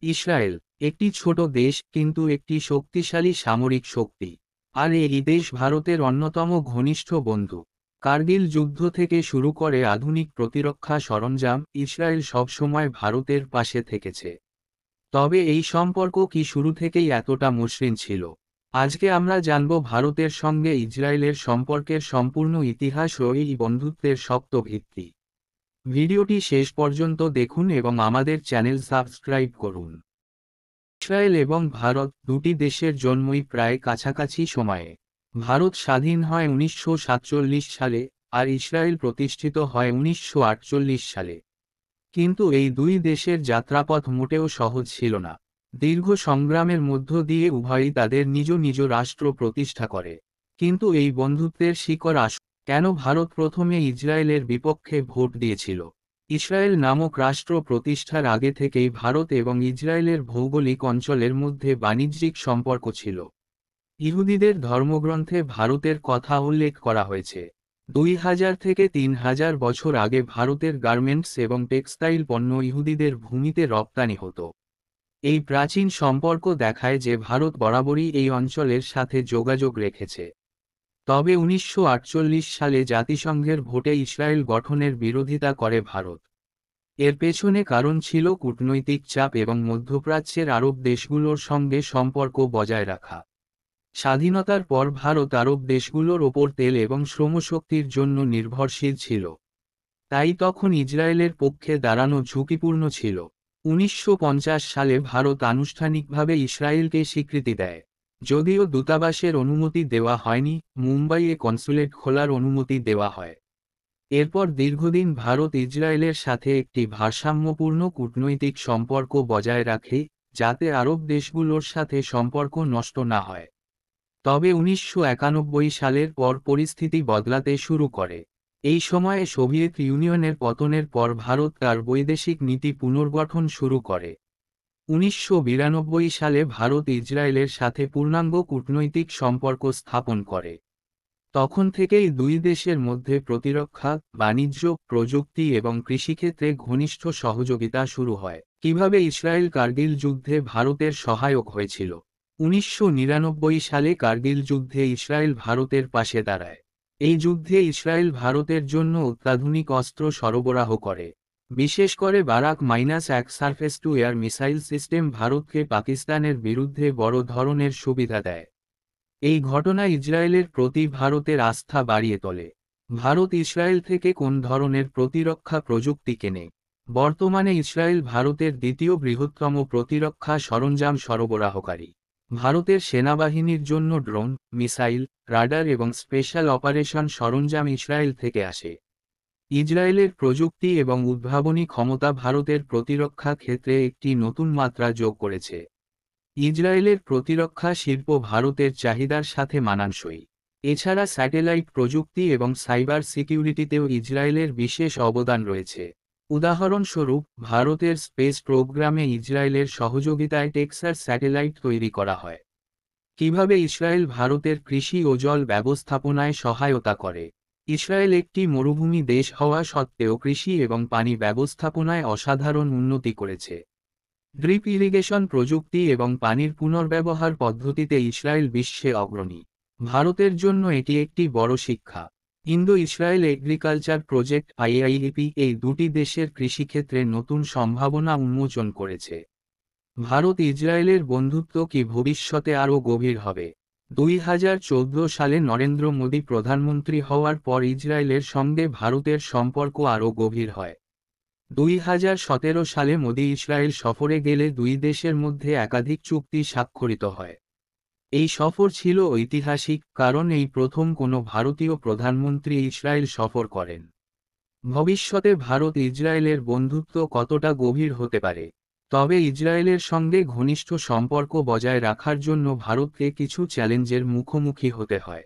Israel একটি ছোট দেশ কিন্তু একটি শক্তিশালী সামরিক শক্তি। আর এই দেশ ভারতের অন্যতম ঘনিষ্ঠ বন্ধু। কার্গিল যুদ্ধ থেকে শুরু করে আধুনিক প্রতিরক্ষা সরঞ্জাম, ইসরায়েল সবসময় ভারতের পাশে থেকেছে। তবে এই সম্পর্ক কি শুরু থেকেই এতটা মসৃণ ছিল? আজকে আমরা জানব ভারতের সঙ্গে ইসরায়েলের সম্পর্কের সম্পূর্ণ ইতিহাস ও এই বন্ধুত্বের শক্ত ভিত্তি। ভিডিওটি শেষ পর্যন্ত দেখুন এবং আমাদের চ্যানেল সাবস্ক্রাইব করুন। ইসরায়েল এবং ভারত দুটি দেশের জন্মই প্রায় কাছাকাছি সময়ে। ভারত স্বাধীন হয় 1947 সালে, আর ইসরায়েল প্রতিষ্ঠিত হয় 1948 সালে। কিন্তু এই দুই দেশের যাত্রাপথ মোটেও সহজ ছিল না। দীর্ঘ সংগ্রামের মধ্য দিয়ে উভয়ই তাদের নিজ নিজ রাষ্ট্র প্রতিষ্ঠা করে। কিন্তু এই বন্ধুত্বের শিকড় কেন ভারত প্রথমে ইসরায়েলের বিপক্ষে ভোট দিয়েছিল? ইসরায়েল নামক রাষ্ট্র প্রতিষ্ঠার আগে থেকেই ভারত এবং ইসরায়েলের ভৌগোলিক অঞ্চলের মধ্যে বাণিজ্যিক সম্পর্ক ছিল। ইহুদিদের ধর্মগ্রন্থে ভারতের কথা উল্লেখ করা হয়েছে। 2000 থেকে 3000 বছর আগে ভারতের গার্মেন্টস এবং টেক্সটাইল পণ্য ইহুদিদের ভূমিতে রপ্তানি হতো। এই প্রাচীন সম্পর্ক দেখায় যে ভারত বরাবরই এই অঞ্চলের সাথে যোগাযোগ রেখেছে। তবে 1948 সালে জাতিসংঘের ভোটে ইসরায়েল গঠনের বিরোধিতা করে ভারত। এর পেছনে কারণ ছিল কূটনৈতিক চাপ এবং মধ্যপ্রাচ্যের আরব দেশগুলোর সঙ্গে সম্পর্ক বজায় রাখা। স্বাধীনতার পর ভারত আরব দেশগুলোর ওপর তেল এবং শ্রমশক্তির জন্য নির্ভরশীল ছিল। তাই তখন ইসরায়েলের পক্ষে দাঁড়ানো ঝুঁকিপূর্ণ ছিল। 1950 সালে ভারত আনুষ্ঠানিকভাবে ইসরায়েলকে স্বীকৃতি দেয়। যদিও দূতাবাসের অনুমতি দেওয়া হয়নি, মুম্বাইয়ে কনসুলেট খোলার অনুমতি দেওয়া হয়। এরপর দীর্ঘদিন ভারত ইসরায়েলের সাথে একটি ভারসাম্যপূর্ণ কূটনৈতিক সম্পর্ক বজায় রাখে, যাতে আরব দেশগুলোর সাথে সম্পর্ক নষ্ট না হয়। তবে 1991 সালের পর পরিস্থিতি বদলাতে শুরু করে। এই সময়ে সোভিয়েত ইউনিয়নের পতনের পর ভারত তার বৈদেশিক নীতি পুনর্গঠন শুরু করে। 1992 সালে ভারত ইসরায়েলের সাথে পূর্ণাঙ্গ কূটনৈতিক সম্পর্ক স্থাপন করে। তখন থেকেই দুই দেশের মধ্যে প্রতিরক্ষা, বাণিজ্য, প্রযুক্তি এবং কৃষিক্ষেত্রে ঘনিষ্ঠ সহযোগিতা শুরু হয়। কিভাবে ইসরায়েল কার্গিল যুদ্ধে ভারতের সহায়ক হয়েছিল? 1999 সালে কার্গিল যুদ্ধে ইসরায়েল ভারতের পাশে দাঁড়ায়। এই যুদ্ধে ইসরায়েল ভারতের জন্য অত্যাধুনিক অস্ত্র সরবরাহ করে। বিশেষ করে বারাক-1 surface to air missile system ভারতকে পাকিস্তানের বিরুদ্ধে বড় ধরনের সুবিধা দেয়। এই ঘটনা ইসরায়েলের প্রতি ভারতের আস্থা বাড়িয়ে তোলে। ভারত ইসরায়েল থেকে কোন ধরনের প্রতিরক্ষা প্রযুক্তি কেনে? বর্তমানে ইসরায়েল ভারতের দ্বিতীয় বৃহত্তম প্রতিরক্ষা সরঞ্জাম সরবরাহকারী। ভারতের সেনাবাহিনীর জন্য ড্রোন, মিসাইল, রাডার এবং স্পেশাল অপারেশন সরঞ্জাম ইসরায়েল থেকে আসে। ইসরায়েলের প্রযুক্তি এবং উদ্ভাবনী ক্ষমতা ভারতের প্রতিরক্ষা ক্ষেত্রে একটি নতুন মাত্রা যোগ করেছে। ইসরায়েলের প্রতিরক্ষা শিল্প ভারতের চাহিদার সাথে মানানসই। এছাড়া স্যাটেলাইট প্রযুক্তি এবং সাইবার সিকিউরিটিতেও ইসরায়েলের বিশেষ অবদান রয়েছে। উদাহরণস্বরূপ, ভারতের স্পেস প্রোগ্রামে ইসরায়েলের সহযোগিতায় টেক্সাস স্যাটেলাইট তৈরি করা হয়। কিভাবে ইসরায়েল ভারতের কৃষি ও জল ব্যবস্থাপনায় সহায়তা করে? ইসরায়েল একটি মরুভূমি দেশ হওয়া সত্ত্বেও কৃষি এবং পানি ব্যবস্থাপনায় অসাধারণ উন্নতি করেছে। ড্রিপ ইরিগেশন প্রযুক্তি এবং পানির পুনর্ব্যবহার পদ্ধতিতে ইসরায়েল বিশ্বে অগ্রণী। ভারতের জন্য এটি একটি বড় শিক্ষা। ইন্দো ইসরায়েল এগ্রিকালচার প্রজেক্ট আইআইইপি এই দুটি দেশের কৃষিক্ষেত্রে নতুন সম্ভাবনা উন্মোচন করেছে। ভারত ইসরায়েলের বন্ধুত্ব কি ভবিষ্যতে আরও গভীর হবে? 2014 সালে নরেন্দ্র মোদী প্রধানমন্ত্রী হওয়ার পর ইসরায়েলের সঙ্গে ভারতের সম্পর্ক আরও গভীর হয়। 2017 সালে মোদী ইসরায়েল সফরে গেলে দুই দেশের মধ্যে একাধিক চুক্তি স্বাক্ষরিত হয়। এই সফর ছিল ঐতিহাসিক, কারণ এই প্রথম কোনো ভারতীয় প্রধানমন্ত্রী ইসরায়েল সফর করেন। ভবিষ্যতে ভারত ইসরায়েলের বন্ধুত্ব কতটা গভীর হতে পারে? তবে ইসরায়েলের সঙ্গে ঘনিষ্ঠ সম্পর্ক বজায় রাখার জন্য ভারতকে কিছু চ্যালেঞ্জের মুখোমুখি হতে হয়।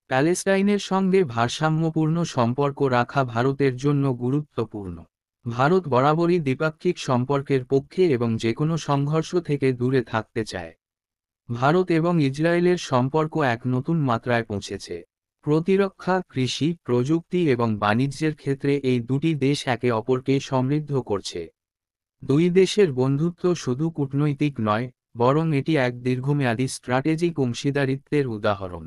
প্যালেস্টাইনের সঙ্গে ভারসাম্যপূর্ণ সম্পর্ক রাখা ভারতের জন্য গুরুত্বপূর্ণ। ভারত বরাবরই দ্বিপাক্ষিক সম্পর্কের পক্ষে এবং যেকোনো সংঘর্ষ থেকে দূরে থাকতে চায়। ভারত এবং ইসরায়েলের সম্পর্ক এক নতুন মাত্রায় পৌঁছেছে। প্রতিরক্ষা, কৃষি, প্রযুক্তি এবং বাণিজ্যের ক্ষেত্রে এই দুটি দেশ একে অপরকে সমৃদ্ধ করছে। দুই দেশের বন্ধুত্ব শুধু কূটনৈতিক নয়, বরং এটি এক দীর্ঘমেয়াদী স্ট্র্যাটেজিক অংশীদারিত্বের উদাহরণ।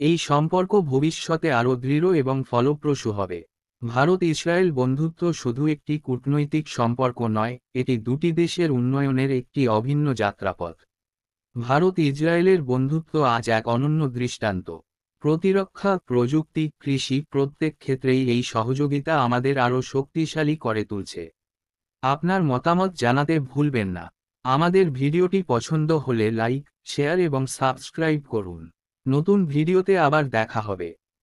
এই সম্পর্ক ভবিষ্যতে আরও দৃঢ় এবং ফলপ্রসূ হবে। ভারত ইসরায়েল বন্ধুত্ব শুধু একটি কূটনৈতিক সম্পর্ক নয়, এটি দুটি দেশের উন্নয়নের একটি অভিন্ন যাত্রাপথ। ভারত ইসরায়েলের বন্ধুত্ব আজ এক অনন্য দৃষ্টান্ত। প্রতিরক্ষা, প্রযুক্তি, কৃষি প্রত্যেক ক্ষেত্রেই এই সহযোগিতা আমাদের আরও শক্তিশালী করে তুলছে। আপনার মতামত জানাতে ভুলবেন না। আমাদের ভিডিওটি পছন্দ হলে লাইক, শেয়ার এবং সাবস্ক্রাইব করুন। নতুন ভিডিওতে আবার দেখা হবে।